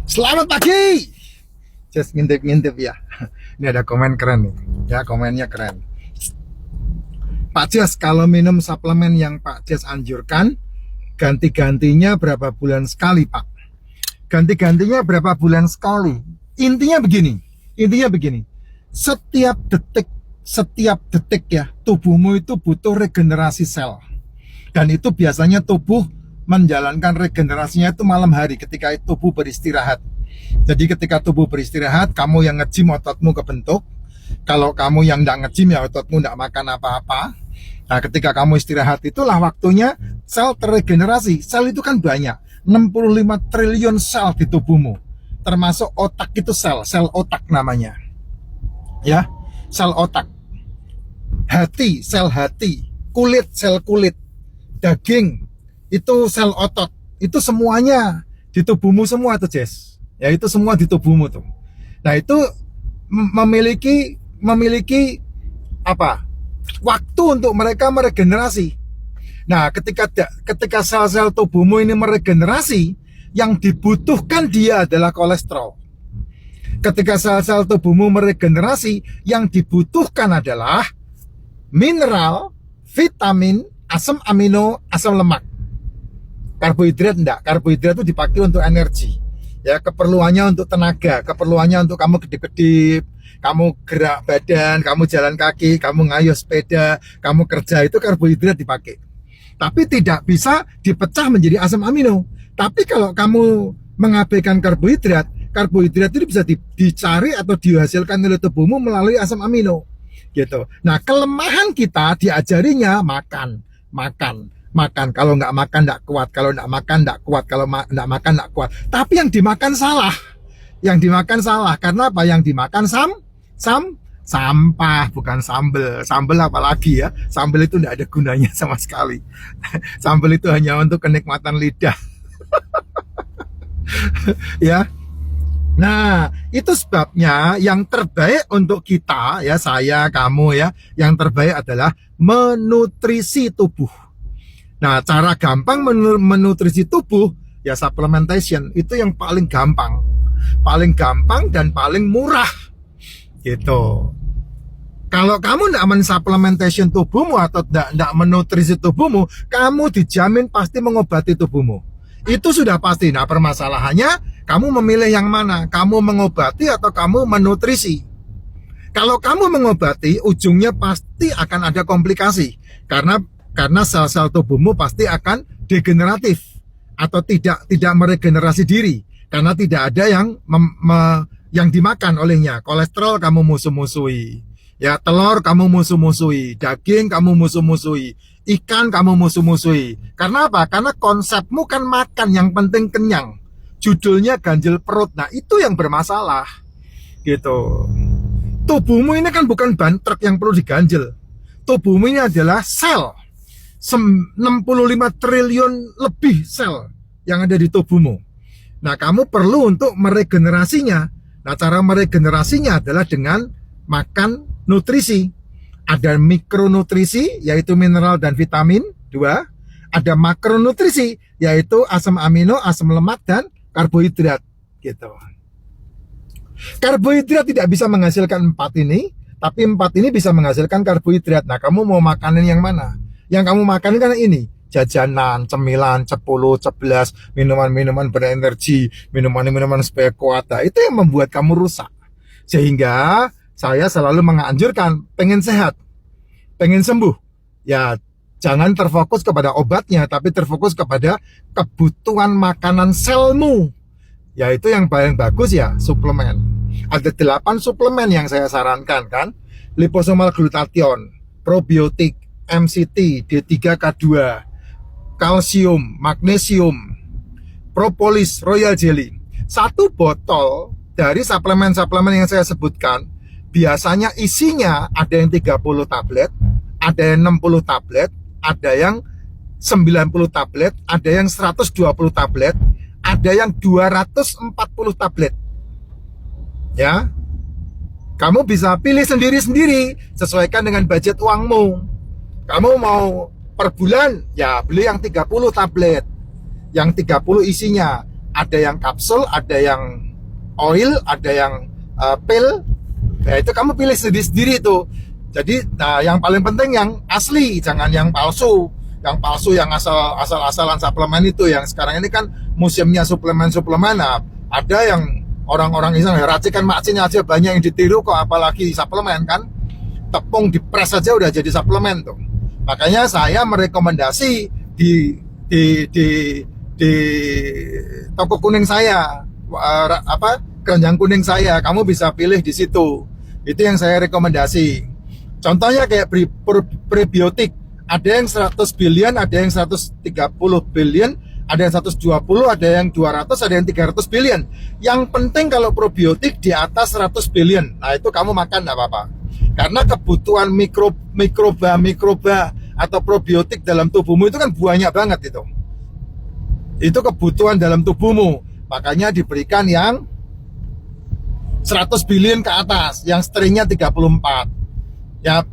Selamat pagi. Just ngintip-ngintip ya. Ini ada komen keren nih. Ya, komennya keren. Pak Jas, kalau minum suplemen yang Pak Jas anjurkan, ganti-gantinya berapa bulan sekali, Pak? Ganti-gantinya berapa bulan sekali? Intinya begini. Setiap detik ya, tubuhmu itu butuh regenerasi sel. Dan itu biasanya tubuh menjalankan regenerasinya itu malam hari ketika tubuh beristirahat. Jadi ketika tubuh beristirahat, kamu yang nge-gym ototmu kebentuk. Kalau kamu yang nggak nge-gym ya ototmu nggak makan apa-apa. Nah ketika kamu istirahat itulah waktunya sel terregenerasi. Sel itu kan banyak, 65 triliun sel di tubuhmu. Termasuk otak itu sel otak namanya. Ya, sel otak. Hati, sel hati. Kulit, sel kulit. Daging, itu sel otot. Itu semuanya di tubuhmu semua tuh, Jess. Ya itu semua di tubuhmu tuh. Nah itu memiliki apa? Waktu untuk mereka meregenerasi. Nah, ketika sel-sel tubuhmu ini meregenerasi, yang dibutuhkan dia adalah kolesterol. Ketika sel-sel tubuhmu meregenerasi, yang dibutuhkan adalah mineral, vitamin, asam amino, asam lemak. Karbohidrat enggak. Karbohidrat itu dipakai untuk energi. Ya, keperluannya untuk tenaga, keperluannya untuk kamu kedip-kedip, kamu gerak badan, kamu jalan kaki, kamu ngayuh sepeda, kamu kerja, itu karbohidrat dipakai. Tapi tidak bisa dipecah menjadi asam amino. Tapi kalau kamu mengabaikan karbohidrat, karbohidrat itu bisa dicari atau dihasilkan oleh tubuhmu melalui asam amino. Gitu. Nah, kelemahan kita diajarinya makan. Kalau nggak makan nggak kuat, kalau nggak makan nggak kuat, kalau nggak makan nggak kuat. Tapi yang dimakan salah, karena apa? Yang dimakan sampah, bukan sambel. Sambel apalagi ya? Sambel itu nggak ada gunanya sama sekali. Sambel itu hanya untuk kenikmatan lidah. Ya. Nah, itu sebabnya yang terbaik untuk kita, ya saya, kamu ya, yang terbaik adalah menutrisi tubuh. Nah, cara gampang menutrisi tubuh, ya supplementation, itu yang paling gampang dan paling murah, gitu. Kalau kamu tidak mensupplementation tubuhmu atau tidak menutrisi tubuhmu, kamu dijamin pasti mengobati tubuhmu. Itu sudah pasti. Nah, permasalahannya, kamu memilih yang mana? Kamu mengobati atau kamu menutrisi? Kalau kamu mengobati, ujungnya pasti akan ada komplikasi. Karena sel-sel tubuhmu pasti akan degeneratif atau tidak meregenerasi diri. Karena tidak ada yang dimakan olehnya. Kolesterol kamu musuh-musuhi. Ya, telur kamu musuh-musuhi, daging kamu musuh-musuhi, ikan kamu musuh-musuhi. Karena apa? Karena konsepmu kan makan, yang penting kenyang. Judulnya ganjil perut. Nah, itu yang bermasalah. Gitu. Tubuhmu ini kan bukan ban truk yang perlu diganjel. Tubuhmu ini adalah sel. 65 triliun lebih sel yang ada di tubuhmu. Nah, kamu perlu untuk meregenerasinya. Nah, cara meregenerasinya adalah dengan makan nutrisi. Ada mikronutrisi, yaitu mineral dan vitamin, 2. Ada makronutrisi, yaitu asam amino, asam lemak, dan karbohidrat. Gitu. Karbohidrat tidak bisa menghasilkan 4 ini, tapi 4 ini bisa menghasilkan karbohidrat. Nah, kamu mau makanin yang mana? Yang kamu makan kan ini, jajanan, cemilan, cepulu, ceplas, minuman-minuman berenergi, minuman-minuman supaya kuat. Nah, itu yang membuat kamu rusak. Sehingga saya selalu menganjurkan, pengen sehat, pengen sembuh, ya jangan terfokus kepada obatnya, tapi terfokus kepada kebutuhan makanan selmu. Yaitu yang paling bagus ya, suplemen. Ada 8 suplemen yang saya sarankan kan. Liposomal glutathione, probiotik, MCT, D3K2, kalsium, magnesium, propolis, royal jelly. 1 botol dari suplemen-suplemen yang saya sebutkan, biasanya isinya ada yang 30 tablet, ada yang 60 tablet, ada yang 90 tablet, ada yang 120 tablet, ada yang 240 tablet. Ya. Kamu bisa pilih sendiri-sendiri, sesuaikan dengan budget uangmu. Kamu mau per bulan, ya beli yang 30 tablet. Yang 30 isinya ada yang kapsul, ada yang oil, ada yang pil. Ya itu kamu pilih sendiri-sendiri itu. Jadi yang paling penting yang asli, jangan yang palsu. Yang palsu yang asal-asalan suplemen itu, yang sekarang ini kan musimnya suplemen-suplemen. Nah, ada yang orang-orang Islam racikan macin aja banyak yang ditiru kok, apalagi suplemen kan. Tepung dipres saja udah jadi suplemen tuh. Makanya saya merekomendasi di toko kuning saya, keranjang kuning saya, kamu bisa pilih di situ. Itu yang saya rekomendasi. Contohnya kayak prebiotik, ada yang 100 billion, ada yang 130 billion, ada yang 120, ada yang 200, ada yang 300 billion. Yang penting kalau probiotik di atas 100 billion, nah itu kamu makan enggak apa-apa. Karena kebutuhan mikroba atau probiotik dalam tubuhmu itu kan banyak banget itu. Itu kebutuhan dalam tubuhmu. Makanya diberikan yang 100 billion ke atas, yang stringnya 34. Ya,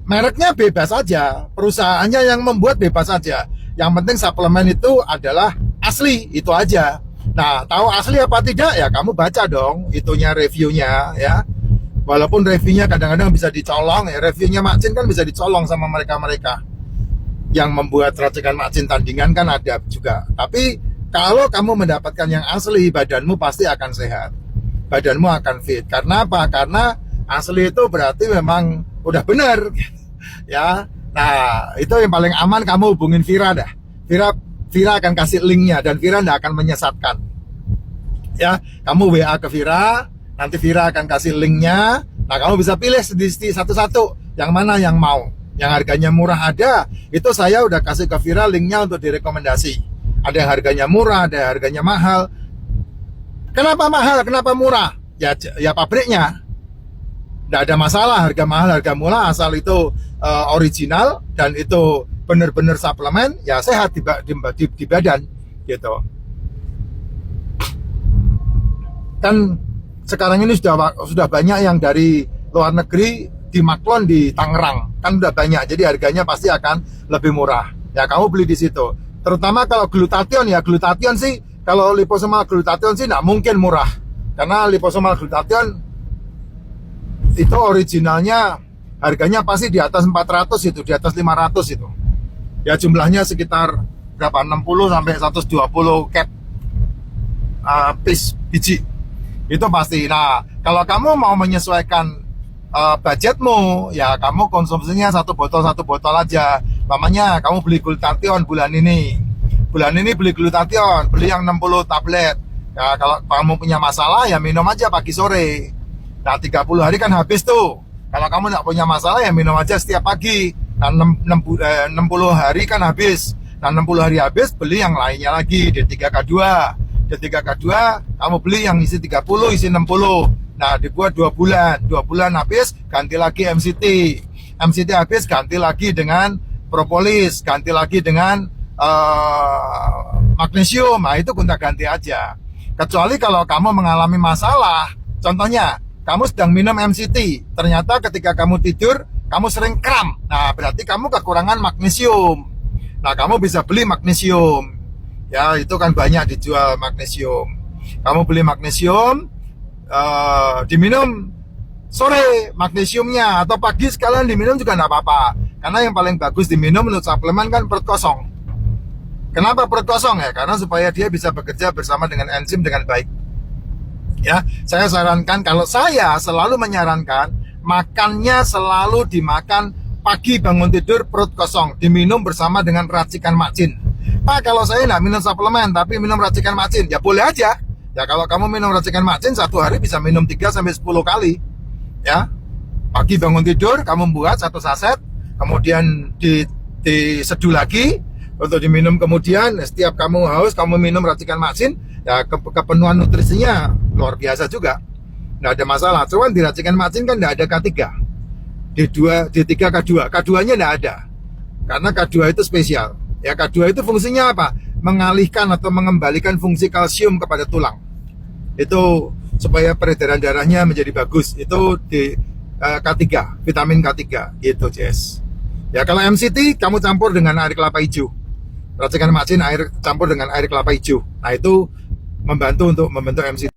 mereknya bebas saja, perusahaannya yang membuat bebas saja. Yang penting suplemen itu adalah asli, itu aja. Nah, tahu asli apa tidak ya kamu baca dong itunya, reviewnya ya. Walaupun reviewnya kadang-kadang bisa dicolong ya, reviewnya Macin kan bisa dicolong sama mereka-mereka yang membuat racikan Macin tandingan kan ada juga. Tapi kalau kamu mendapatkan yang asli, badanmu pasti akan sehat, badanmu akan fit. Karena apa? Karena asli itu berarti memang udah bener ya. Nah itu yang paling aman, kamu hubungin Vira dah. Vira akan kasih linknya dan Vira tidak akan menyesatkan ya. Kamu WA ke Vira, nanti Vira akan kasih linknya. Nah kamu bisa pilih satu-satu yang mana yang mau. Yang harganya murah ada, itu saya udah kasih ke Vira linknya untuk direkomendasi. Ada yang harganya murah, ada yang harganya mahal. Kenapa mahal? Kenapa murah? Ya pabriknya. Nggak ada masalah, harga mahal, harga murah, asal itu original dan itu benar-benar suplemen, ya sehat di badan gitu. Kan sekarang ini sudah banyak yang dari luar negeri dimaklon di Tangerang, kan udah banyak, jadi harganya pasti akan lebih murah. Ya kamu beli di situ. Terutama kalau glutathione, ya glutathione sih, kalau liposomal glutathione sih nggak mungkin murah, karena liposomal glutathione itu originalnya harganya pasti di atas 400 itu, di atas 500 itu. Ya jumlahnya sekitar berapa? 60 sampai 120 cap piece biji. Itu pasti. Nah, kalau kamu mau menyesuaikan budgetmu, ya kamu konsumsinya satu botol aja. Namanya kamu beli glutathione bulan ini beli glutathione, beli yang 60 tablet. Ya kalau kamu punya masalah ya minum aja pagi sore. Nah 30 hari kan habis tuh. Kalau kamu nggak punya masalah ya minum aja setiap pagi. Nah 60 hari kan habis. Nah 60 hari habis, beli yang lainnya lagi, D3K2. D3K2 kamu beli yang isi 30, isi 60. Nah dibuat 2 bulan habis, ganti lagi MCT habis, ganti lagi dengan propolis, ganti lagi dengan magnesium. Nah itu gonta ganti aja. Kecuali kalau kamu mengalami masalah, contohnya kamu sedang minum MCT, ternyata ketika kamu tidur kamu sering kram, nah berarti kamu kekurangan magnesium. Nah kamu bisa beli magnesium, ya itu kan banyak dijual magnesium. Kamu beli magnesium, diminum sore magnesiumnya, atau pagi sekalian diminum juga nggak apa-apa. Karena yang paling bagus diminum menurut suplemen kan perut kosong. Kenapa perut kosong ya? Karena supaya dia bisa bekerja bersama dengan enzim dengan baik. Ya, saya sarankan, kalau saya selalu menyarankan makannya selalu dimakan pagi bangun tidur perut kosong, diminum bersama dengan racikan Macin. Pak, kalau saya nggak minum suplemen tapi minum racikan Macin, ya boleh aja. Ya kalau kamu minum racikan Macin satu hari bisa minum 3-10 kali. Ya, pagi bangun tidur kamu buat 1 saset, kemudian diseduh lagi untuk diminum, kemudian setiap kamu haus kamu minum racikan Macin. Ya kepenuhan nutrisinya luar biasa juga, nggak ada masalah. Cuman di racikan Macin kan nggak ada K3, D3 K2, K2 nya nggak ada, karena K2 itu spesial. Ya K2 itu fungsinya apa? Mengalihkan atau mengembalikan fungsi kalsium kepada tulang. Itu supaya peredaran darahnya menjadi bagus. Itu di K3, vitamin K3 itu, Jess. Ya kalau MCT kamu campur dengan air kelapa hijau. Racikan Macin air campur dengan air kelapa hijau. Nah itu membantu untuk membentuk MC